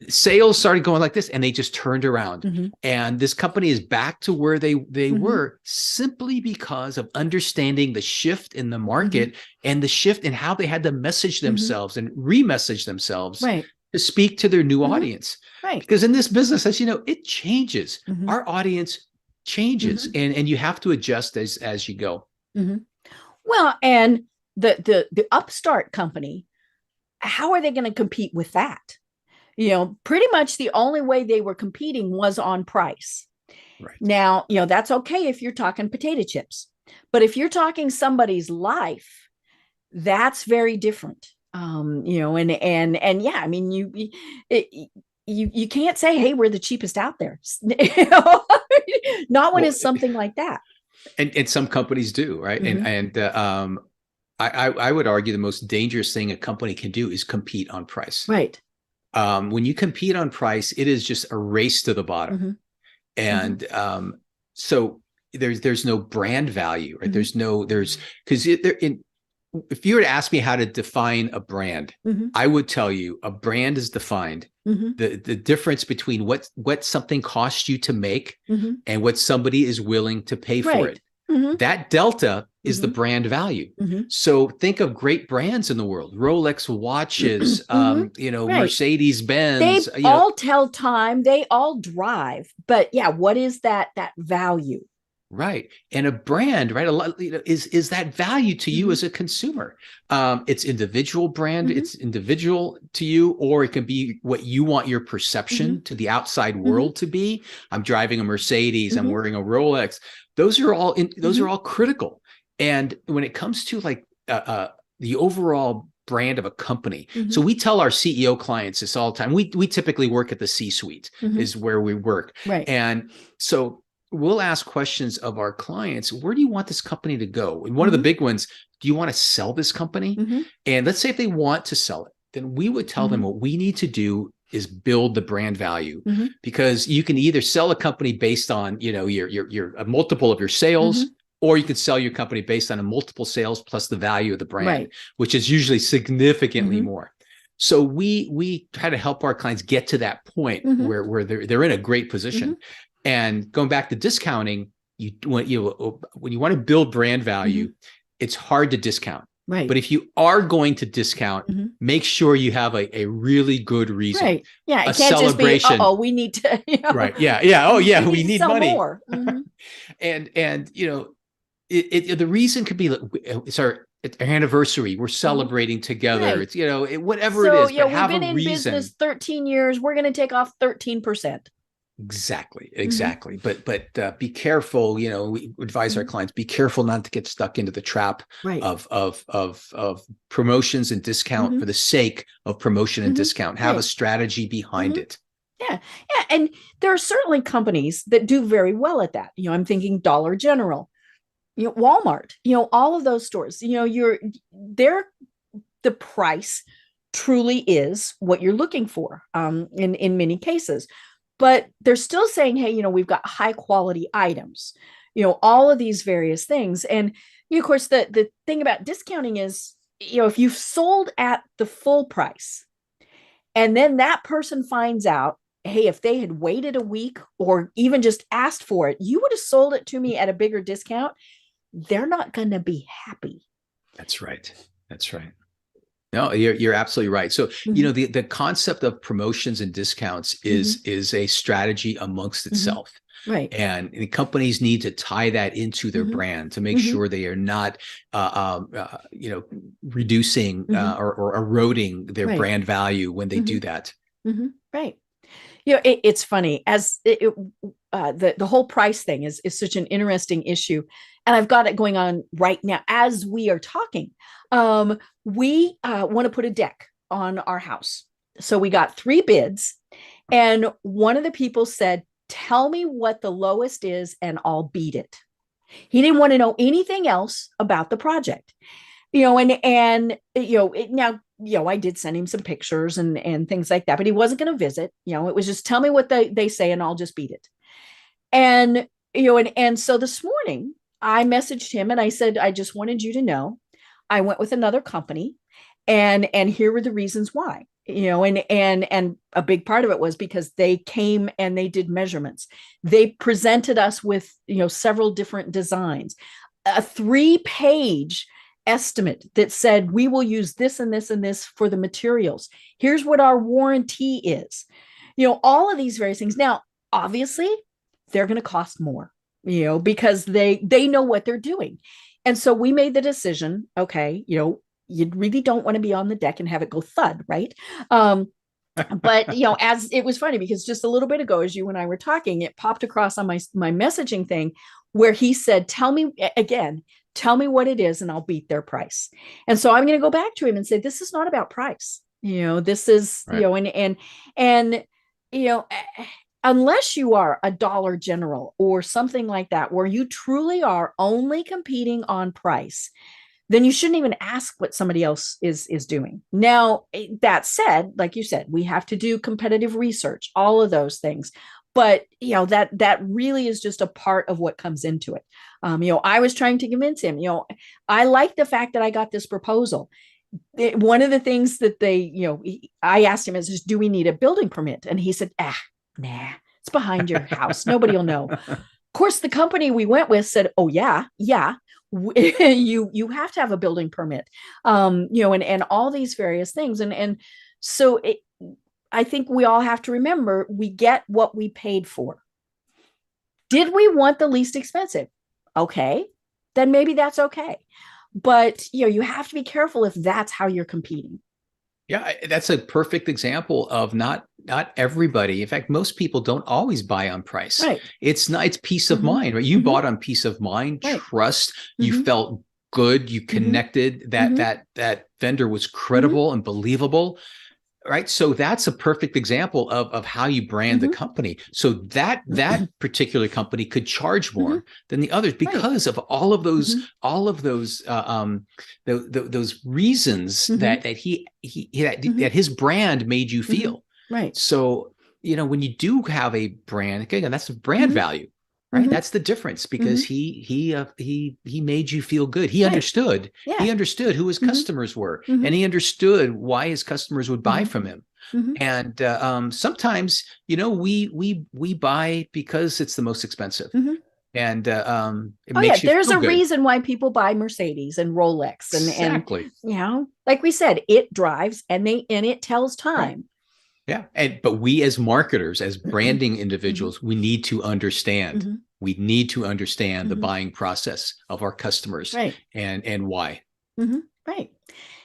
sales started going like this, and they just turned around. And this company is back to where they were, simply because of understanding the shift in the market and the shift in how they had to message themselves and re-message themselves to speak to their new audience. Because in this business, as you know, it changes. Our audience changes, and you have to adjust as you go. Well, and the upstart company, how are they going to compete with that? Pretty much the only way they were competing was on price. Now, that's okay if you're talking potato chips, but if you're talking somebody's life, that's very different. And yeah, I mean, you can't say, hey, we're the cheapest out there. Not when it's something like that. And some companies do, right? I would argue the most dangerous thing a company can do is compete on price. When you compete on price, it is just a race to the bottom. And so there's no brand value, right? Because if you were to ask me how to define a brand, I would tell you a brand is defined the difference between what something costs you to make and what somebody is willing to pay for it. That delta is the brand value. So think of great brands in the world: Rolex watches, Mercedes-Benz. They all tell time, they all drive, but what is that value? Right. And a brand, right, is that value to you as a consumer. It's individual brand, it's individual to you, or it can be what you want your perception to the outside world to be. I'm driving a Mercedes, I'm wearing a Rolex. Those are all critical. And when it comes to like the overall brand of a company. So we tell our CEO clients this all the time. We typically work at the C-suite is where we work. And so we'll ask questions of our clients: where do you want this company to go? And one of the big ones, do you want to sell this company? And let's say if they want to sell it, then we would tell them what we need to do is build the brand value, Mm-hmm. because you can either sell a company based on, your a multiple of your sales, Mm-hmm. or you could sell your company based on a multiple sales plus the value of the brand, Right. which is usually significantly Mm-hmm. more. So we try to help our clients get to that point Mm-hmm. where they're in a great position. Mm-hmm. And going back to discounting, when you want to build brand value, Mm-hmm. it's hard to discount. Right. But if you are going to discount, Mm-hmm. make sure you have a really good reason. Right. Yeah. A It can't celebration. just be, we need to, Right. Yeah. Yeah. Oh, yeah. We to need sell money. more. Mm-hmm. And the reason could be it's our anniversary. We're celebrating together. Right. It's whatever it So, is, but we've have been a in reason. business 13 years. We're going to take off 13%. Exactly. Mm-hmm. But be careful. We advise our clients, be careful not to get stuck into the trap Right. of promotions and discount Mm-hmm. for the sake of promotion and Mm-hmm. discount. Have a Right. strategy behind Mm-hmm. it. Yeah. Yeah. And there are certainly companies that do very well at that. I'm thinking Dollar General, Walmart, all of those stores, the price truly is what you're looking for, in many cases. But they're still saying, hey, we've got high quality items, all of these various things. And of course, the thing about discounting is, if you've sold at the full price, and then that person finds out, hey, if they had waited a week or even just asked for it, you would have sold it to me at a bigger discount. They're not going to be happy. That's right. No, you're absolutely right. So, Mm-hmm. the concept of promotions and discounts is a strategy amongst itself. Right. And the companies need to tie that into their Mm-hmm. brand to make Mm-hmm. sure they are not, reducing Mm-hmm. or eroding their Right. brand value when they Mm-hmm. do that. Mm-hmm. Right. It's funny, as the whole price thing is such an interesting issue, and I've got it going on right now as we are talking. We want to put a deck on our house, so we got 3 bids, and one of the people said, "Tell me what the lowest is, and I'll beat it." He didn't want to know anything else about the project, now, I did send him some pictures and things like that, but he wasn't going to visit. It was just, tell me what they say and I'll just beat it. And, and so this morning I messaged him and I said, I just wanted you to know, I went with another company, and here were the reasons why. And a big part of it was because they came and they did measurements. They presented us with, several different designs, a 3-page estimate that said, we will use this and this and this for the materials. Here's what our warranty is. All of these various things. Now, obviously, they're going to cost more, because they know what they're doing. And so we made the decision, okay, you really don't want to be on the deck and have it go thud, right? But as it was funny, because just a little bit ago, as you and I were talking, it popped across on my messaging thing where he said, tell me what it is and I'll beat their price. And so I'm going to go back to him and say, this is not about price. This is, Right. and unless you are a Dollar General or something like that, where you truly are only competing on price, then you shouldn't even ask what somebody else is doing. Now, that said, like you said, we have to do competitive research, all of those things. But that really is just a part of what comes into it. I was trying to convince him. I like the fact that I got this proposal. One of the things that I asked him is, do we need a building permit? And he said, nah, it's behind your house. Nobody will know. Of course, the company we went with said, oh yeah, you have to have a building permit, and all these various things, and so I think we all have to remember, we get what we paid for. Did we want the least expensive? Okay, then maybe that's okay. But you have to be careful if that's how you're competing. Yeah, that's a perfect example of not everybody. In fact, most people don't always buy on price. Right. It's peace of mind, right? You bought on peace of mind, right. trust. You felt good. You connected that vendor was credible and believable. Right. So that's a perfect example of how you brand the company. So that particular company could charge more than the others because of all of those those reasons that his brand made you feel. Right. So, when you do have a brand, again, that's a brand value, right? That's the difference, because he made you feel good. He understood. Yeah. He understood who his customers were, and he understood why his customers would buy from him. And sometimes, we buy because it's the most expensive. And it makes you there's feel a good. reason why people buy Mercedes and Rolex, and Exactly. like we said, it drives and it tells time. Right. Yeah. But we as marketers, as branding individuals, we need to understand. We need to understand the buying process of our customers, and why. Right.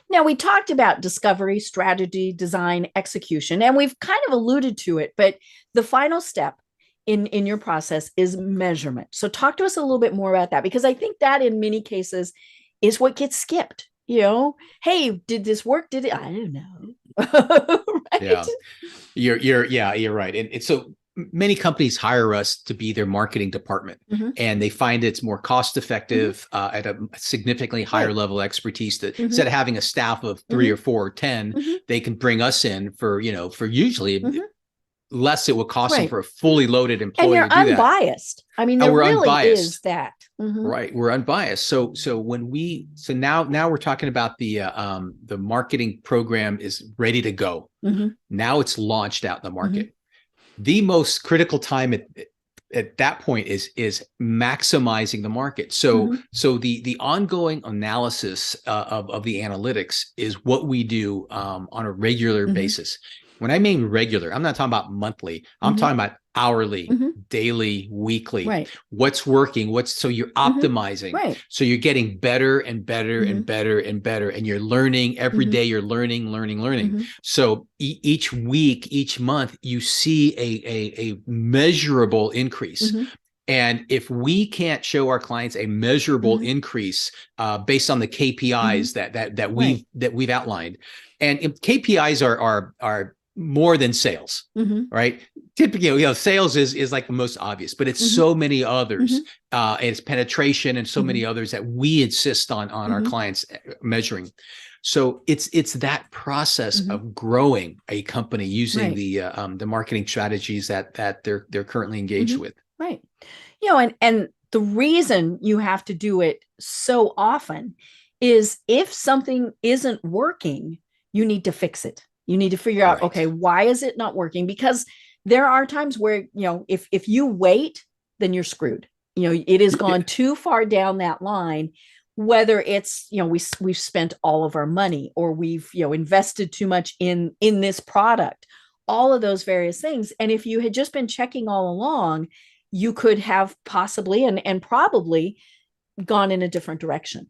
Now, we talked about discovery, strategy, design, execution, and we've kind of alluded to it, but the final step in your process is measurement. So talk to us a little bit more about that, because I think that in many cases is what gets skipped. Hey, did this work? Did it? I don't know. Right? Yeah, you're right. And so many companies hire us to be their marketing department, and they find it's more cost effective at a significantly higher level expertise, that instead of having a staff of 3 or 4 or 10, they can bring us in for usually less it would cost them for a fully loaded employee. And you're unbiased. I mean, there really is that. Right. We're unbiased. So now we're talking about the marketing program is ready to go. Now it's launched out in the market. The most critical time at that point is maximizing the market. So the ongoing analysis of the analytics is what we do on a regular basis. When I mean regular, I'm not talking about monthly. I'm talking about hourly, daily, weekly. What's working? So you're optimizing. So you're getting better and better and better and better, and you're learning every day. You're learning. So each week, each month, you see a measurable increase. And if we can't show our clients a measurable increase based on the KPIs that we've outlined, and KPIs are more than sales, right? Typically, sales is like the most obvious, but it's so many others. And it's penetration and so many others that we insist on our clients measuring. So it's that process of growing a company using the marketing strategies that they're currently engaged with. Right. And the reason you have to do it so often is if something isn't working, you need to fix it. You need to figure out, okay, why is it not working? Because there are times where, if you wait, then you're screwed. It has gone too far down that line, whether it's, we've spent all of our money, or we've, invested too much in this product, all of those various things. And if you had just been checking all along, you could have possibly and probably gone in a different direction.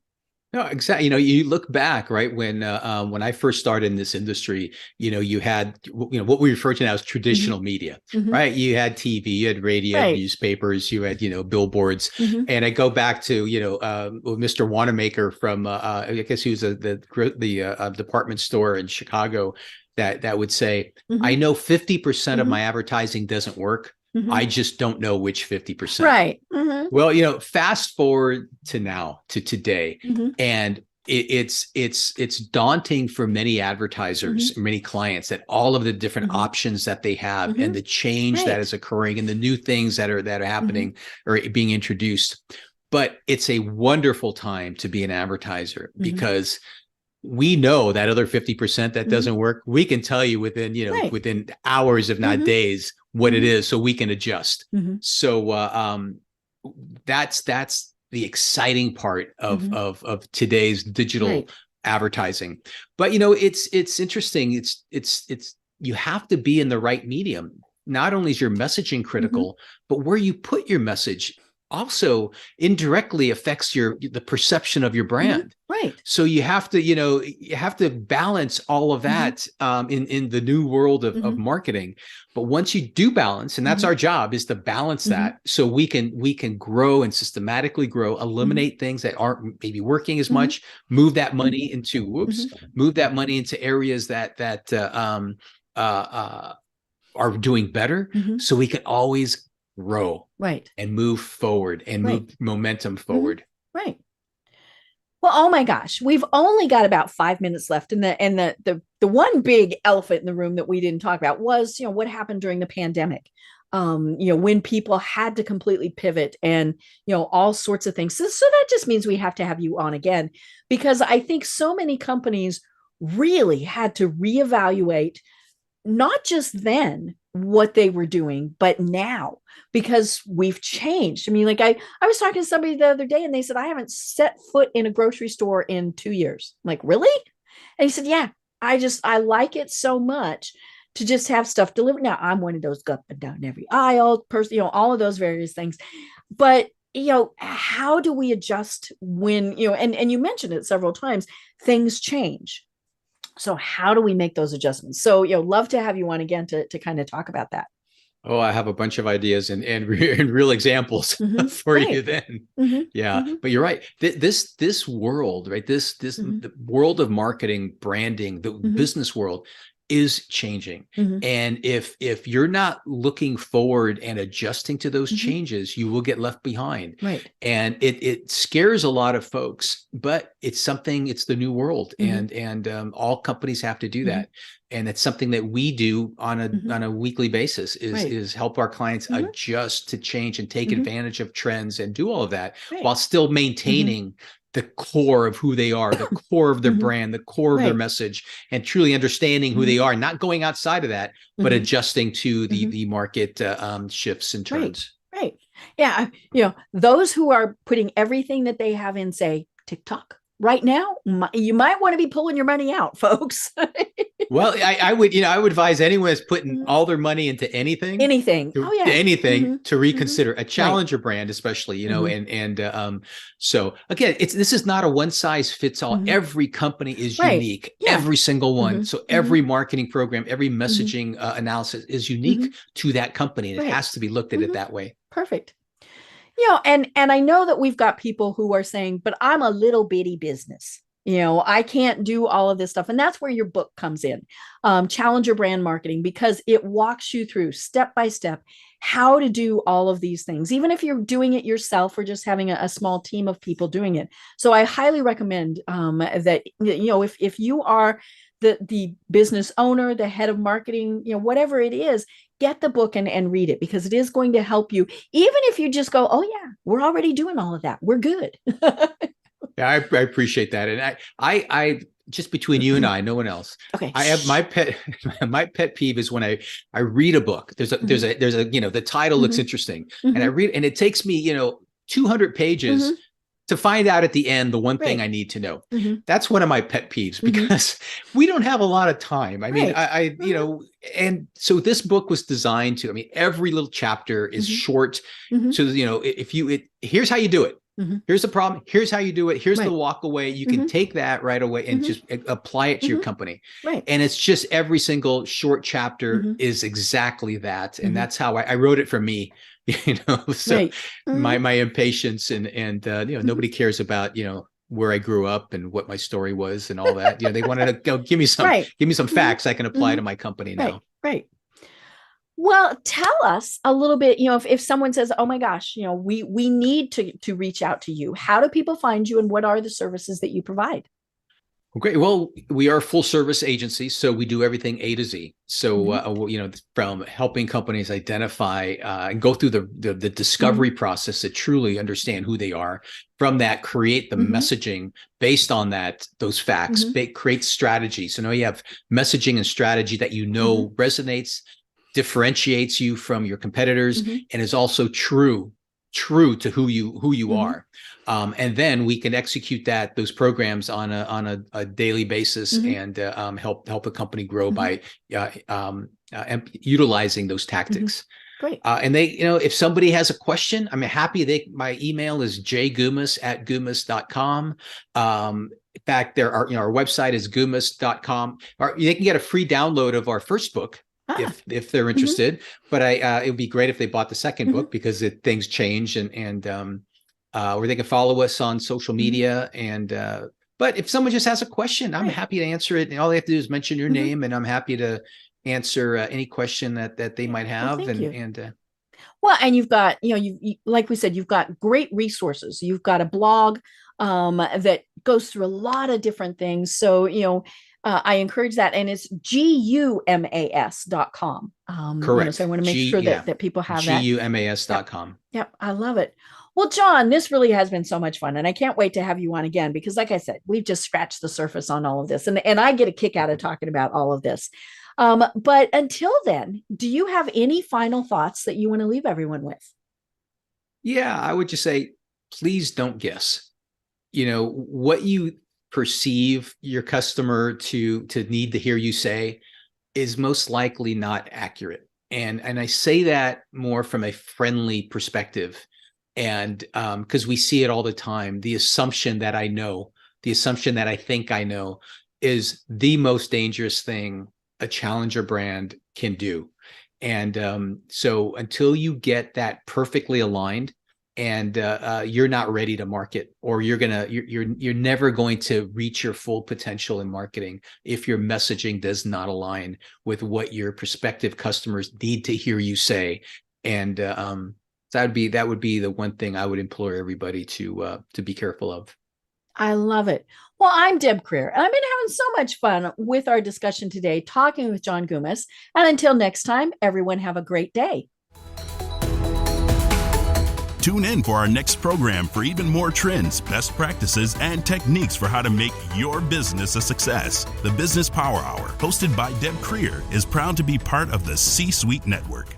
No, exactly. You look back, right, when I first started in this industry, you had, what we refer to now as traditional media, right? You had TV, you had radio, newspapers, you had, billboards. And I go back to, Mr. Wanamaker from, I guess he was the department store in Chicago that would say, I know 50% of my advertising doesn't work. I just don't know which 50%. Right. Well, fast forward to now, to today, and it's daunting for many advertisers, many clients, that all of the different options that they have, and the change that is occurring, and the new things that are happening or being introduced. But it's a wonderful time to be an advertiser, because we know that other 50% that doesn't work. We can tell you within, within hours, if not days, what it is, so we can adjust. So that's the exciting part of today's digital advertising. But it's interesting. It's you have to be in the right medium. Not only is your messaging critical, but where you put your message also indirectly affects the perception of your brand. Right. So you have to balance all of that in the new world of marketing. But once you do balance, and that's our job, is to balance that, so we can grow and systematically grow, eliminate things that aren't maybe working as much, move that money into areas that are doing better, so we can always grow and move forward and move momentum forward. Right. Well, oh my gosh, we've only got about 5 minutes left, and the one big elephant in the room that we didn't talk about was, what happened during the pandemic. When people had to completely pivot, and all sorts of things. So that just means we have to have you on again, because I think so many companies really had to reevaluate, not just then what they were doing, but now, because we've changed. I mean, like I was talking to somebody the other day, and they said, I haven't set foot in a grocery store in 2 years. I'm like, really? And he said, yeah, I like it so much to just have stuff delivered. Now, I'm one of those go up and down every aisle person, all of those various things. But how do we adjust when, and you mentioned it several times, things change. So how do we make those adjustments? So, love to have you on again to kind of talk about that. Oh, I have a bunch of ideas and real examples for you then. Yeah, but you're right. This world, right? This the world of marketing, branding, the business world is changing. And if you're not looking forward and adjusting to those changes, you will get left behind. Right. And it scares a lot of folks, but it's the new world. And all companies have to do that. And it's something that we do on a weekly basis is help our clients adjust to change and take advantage of trends and do all of that while still maintaining the core of who they are, the core of their brand, the core of their message, and truly understanding who they are, not going outside of that, but adjusting to the market shifts and turns. Right. Yeah. Those who are putting everything that they have in, say, TikTok right now, you might want to be pulling your money out, folks. Well, I would advise anyone that's putting all their money into anything, to reconsider a challenger brand, especially, so again, this is not a one size fits all. Every company is unique, every single one. So every marketing program, every messaging analysis is unique to that company, and it has to be looked at it that way. Perfect. And I know that we've got people who are saying, but I'm a little bitty business. I can't do all of this stuff. And that's where your book comes in, Challenger Brand Marketing, because it walks you through step by step how to do all of these things, even if you're doing it yourself or just having a small team of people doing it. So I highly recommend that, if you are the business owner, the head of marketing, whatever it is, get the book and read it, because it is going to help you. Even if you just go, oh yeah, we're already doing all of that, we're good. Yeah, I appreciate that. And I just between you and I, no one else. Okay. I have my pet peeve is when I read a book. There's a the title looks interesting, and I read, and it takes me 200 pages to find out at the end the one thing I need to know. That's one of my pet peeves, because we don't have a lot of time. I mean, and so this book was designed to. I mean, every little chapter is short. So here's how you do it. Here's the problem. Here's how you do it. Here's the walk away. You can take that right away and just apply it to your company. Right. And it's just every single short chapter is exactly that. And that's how I wrote it for me, so my impatience and nobody cares about, where I grew up and what my story was and all that. They wanted to give me some facts I can apply to my company now. Right. Well, tell us a little bit, if someone says, oh my gosh, we need to reach out to you, how do people find you, and what are the services that you provide? Well, great. Well, we are a full service agency, so we do everything A to Z. So, from helping companies identify and go through the discovery process to truly understand who they are. From that, create the messaging based on those facts, create strategy. So now you have messaging and strategy that resonates, differentiates you from your competitors, and is also true to who you are. And then we can execute those programs on a daily basis and help a company grow by utilizing those tactics. Great. And they, if somebody has a question, I'm happy. My email is jgumas@gumas.com. In fact, our website is gumas.com. Or they can get a free download of our first book, if they're interested, but it would be great if they bought the second book, because things change and or they can follow us on social media. And but if someone just has a question, I'm happy to answer it. And all they have to do is mention your name, and I'm happy to answer any question that they might have. Well, thank you. Well, and you've got, like we said, you've got great resources. You've got a blog that goes through a lot of different things. So, I encourage that. And it's gumas.com. Correct. So I want to make sure that people have that. gumas.com. Yep. I love it. Well, John, this really has been so much fun. And I can't wait to have you on again because, like I said, we've just scratched the surface on all of this. And I get a kick out of talking about all of this. But until then, do you have any final thoughts that you want to leave everyone with? Yeah, I would just say, please don't guess. What you perceive your customer to need to hear you say is most likely not accurate. And I say that more from a friendly perspective. And because we see it all the time, the assumption that I know, the assumption that I think I know is the most dangerous thing a challenger brand can do. And so until you get that perfectly aligned and you're not ready to market, or you're never going to reach your full potential in marketing if your messaging does not align with what your prospective customers need to hear you say. And that would be the one thing I would implore everybody to be careful of. I love it. Well, I'm Deb Creer, and I've been having so much fun with our discussion today, talking with John Gumas. And until next time, everyone have a great day. Tune in for our next program for even more trends, best practices, and techniques for how to make your business a success. The Business Power Hour, hosted by Deb Creer, is proud to be part of the C-Suite Network.